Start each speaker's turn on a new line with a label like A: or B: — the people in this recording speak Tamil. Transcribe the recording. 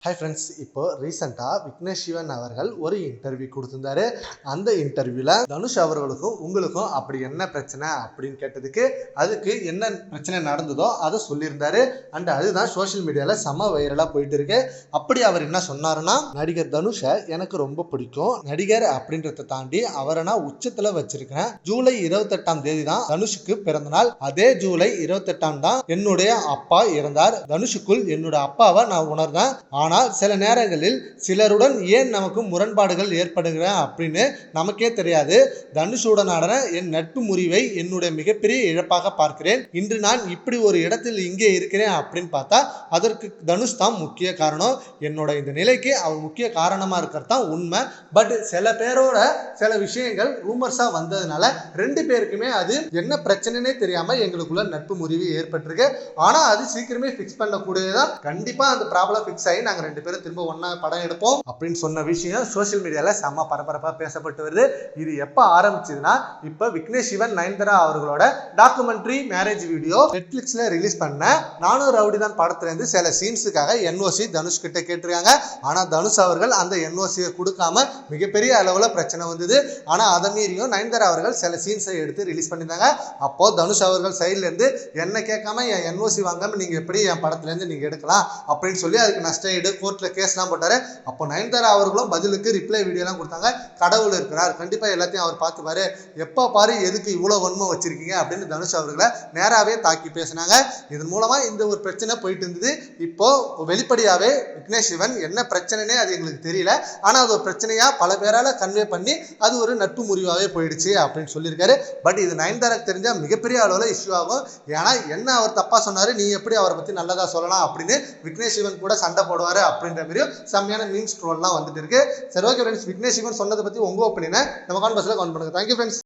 A: ஹாய் ஃப்ரெண்ட்ஸ், இப்போ ரீசெண்டாக விக்னேஷ் சிவன் அவர்கள் ஒரு இன்டர்வியூ கொடுத்திருந்தாரு. அந்த இன்டர்வியூவில் தனுஷ் அவர்களுக்கும் உங்களுக்கும் அப்படி என்ன பிரச்சனை அப்படின்னு கேட்டதுக்கு அதுக்கு என்ன பிரச்சனை நடந்ததோ அதை சொல்லியிருந்தாரு. அண்ட் அதுதான் சோஷியல் மீடியாவில் செம வைரலாக போயிட்டு இருக்கு. அப்படி அவர் என்ன சொன்னாருன்னா, நடிகர் தனுஷை எனக்கு ரொம்ப பிடிக்கும், நடிகர் அப்படின்றத தாண்டி அவரை நான் உச்சத்தில் வச்சிருக்கிறேன். ஜூலை 28ஆம் தேதி தான் தனுஷுக்கு பிறந்த நாள். அதே ஜூலை 28ஆம் தான் என்னுடைய அப்பா இறந்தார். தனுஷுக்குள் என்னோட அப்பாவை நான் உணர்ந்தேன். ஆனால் சில நேரங்களில் சிலருடன் ஏன் நமக்கு முரண்பாடுகள் ஏற்படுகிற அப்படின்னு நமக்கே தெரியாது. தனுஷுடனான என் நட்பு முறிவை என்னுடைய மிகப்பெரிய இழப்பாக பார்க்கிறேன். இன்று நான் இப்படி ஒரு இடத்தில் இங்கே இருக்கிறேன் அப்படின்னு பார்த்தா அதற்கு தனுஷ் தான் முக்கிய காரணம். என்னோட இந்த நிலைக்கு அவர் முக்கிய காரணமா இருக்கிறது தான் உண்மை. பட் சில பேரோட சில விஷயங்கள் ரூமர்ஸா வந்ததுனால ரெண்டு பேருக்குமே அது என்ன பிரச்சனைனே தெரியாம எங்களுக்குள்ள நட்பு முறிவு ஏற்பட்டிருக்கு. ஆனா அது சீக்கிரமே ஃபிக்ஸ் பண்ணக்கூடியதான். கண்டிப்பா அந்த ப்ராப்ளம் ஃபிக்ஸ் ஆகி நாங்க ரெண்டு பேரும் திரும்ப ஒன்னா படம் எடுப்போம் அப்படின்னு சொன்ன விஷயம் சோசியல் மீடியால செம்ம பரபரப்பா பேசப்பட்டு வருது. இது எப்ப ஆரம்பிச்சதுன்னா, இப்ப விக்னேஷ் சிவன் நயன்தாரா அவர்களோட டாக்குமெண்ட்ரி மேரேஜ் வீடியோ நெட்ஃபிளிக்ஸ்ல ரிலீஸ் பண்ண நானும் ரவுடி தான் படத்துல இருந்து சில சீன்ஸுக்காக என்ஓசி தனுஷ் கிட்ட கேட்டிருக்காங்க. ஆனா தனுஷ் அவர்கள் அந்த என்ஓசியை கொடுக்காம மிகப்பெரிய அளவுல பிரச்சனை வந்தது. ஆனா அதை மீறியும் நயன்தாரா அவர்கள் சில சீன்ஸை எடுத்து ரிலீஸ் பண்ணியிருந்தாங்க. அப்போ தனுஷ் அவர்கள் சைட்ல இருந்து என்ன கேட்காம என் என்ஓசி வாங்காம நீங்க எப்படி என் படத்துல இருந்து நீங்க எடுக்கலாம் அப்படின்னு சொல்லி அதுக்கு நஷ்ட ஈடு கோர்ட்ல கேஸ்லாம் போட்டாரு. அப்போ நயன்தாரா அவர்களும் பதிலுக்கு ரிப்ளை வீடியோலாம் கொடுத்தாங்க. கடவுள் இருக்கிறார், கண்டிப்பா எல்லாத்தையும் அவர் பார்த்துப்பாரு, எப்ப பாரு எதுக்கு இவ்வளவு வன்மை வச்சிருக்கீங்க அப்படின்னு தனுஷ் அவர்களை நேராவே தாக்கி பேசினாங்க. இதன் மூலமா இந்த ஒரு பிரச்சனை போயிட்டு இருந்தது. இப்போ வெளிப்படையாவே விக்னேஷ் சிவன் என்ன பிரச்சனைனே அது எங்களுக்கு தெரியல, ஆனா அது ஒரு பிரச்சனையா பல பேரால கன்வே பண்ணி அது ஒரு நட்பு முறிவாவே போயிடுச்சு அப்படின்னு சொல்லியிருக்காரு. பட் இது நயன்தாராக்கு தெரிஞ்சா மிகப்பெரிய அளவுல இஷ்யூ ஆகும். ஏன்னா என்ன அவர் தப்பா சொன்னாரு, நீ எப்படி அவரை பத்தி நல்லதா சொல்லலாம் அப்படின்னு விக்னேஷ் சிவன் கூட சண்டை போடுவாரு அப்படின்ற மாதிரி செம்மையான மீம்ஸ் ட்ரோல்லாம் வந்துட்டு இருக்கு. சரி, ஓகே ஃப்ரெண்ட்ஸ், விக்னேஷ் சிவன் சொன்னதை பத்தி உங்க ஒப்பீனியனை நம்ம கான்வர்ஸ்ல கமெண்ட் பண்ணுங்க. Thank you friends.